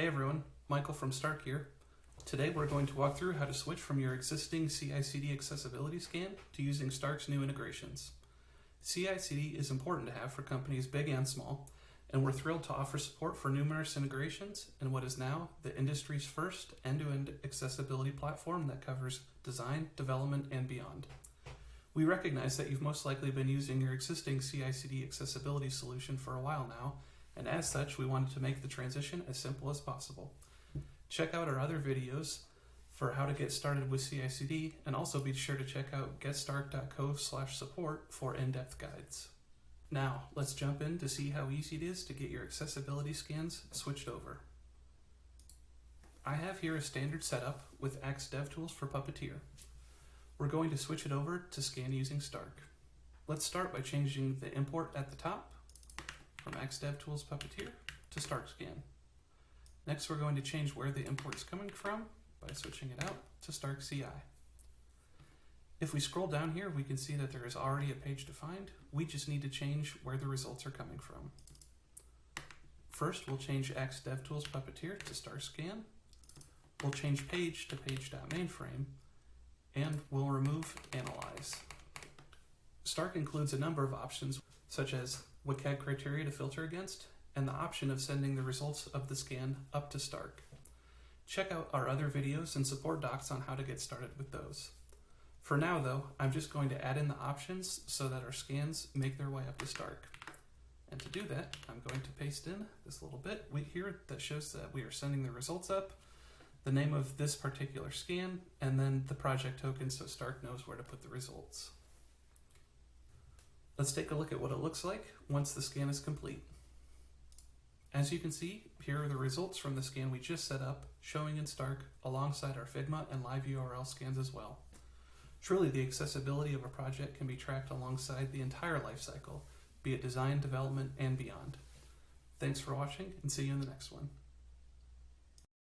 Hey everyone, Michael from Stark here. Today we're going to walk through how to switch from your existing CICD accessibility scan to using Stark's new integrations. CICD is important to have for companies big and small, and we're thrilled to offer support for numerous integrations in what is now the industry's first end-to-end accessibility platform that covers design, development, and beyond. We recognize that you've most likely been using your existing CICD accessibility solution for a while now, and as such, we wanted to make the transition as simple as possible. Check out our other videos for how to get started with CICD, and also be sure to check out getstark.co/support for in-depth guides. Now, let's jump in to see how easy it is to get your accessibility scans switched over. I have here a standard setup with Axe DevTools for Puppeteer. We're going to switch it over to scan using Stark. Let's start by changing the import at the top from Axe DevTools Puppeteer to Stark Scan. Next, we're going to change where the import is coming from by switching it out to Stark CI. If we scroll down here, we can see that there is already a page defined. We just need to change where the results are coming from. First, we'll change Axe DevTools Puppeteer to Stark Scan. We'll change page to page.mainframe, and we'll remove analyze. Stark includes a number of options, such as WCAG criteria to filter against, and the option of sending the results of the scan up to Stark. Check out our other videos and support docs on how to get started with those. For now though, I'm just going to add in the options so that our scans make their way up to Stark. And to do that, I'm going to paste in this little bit here that shows that we are sending the results up, the name of this particular scan, and then the project token so Stark knows where to put the results. Let's take a look at what it looks like once the scan is complete. As you can see, here are the results from the scan we just set up, showing in Stark alongside our Figma and live URL scans as well. Truly, the accessibility of a project can be tracked alongside the entire lifecycle, be it design, development, and beyond. Thanks for watching, and see you in the next one.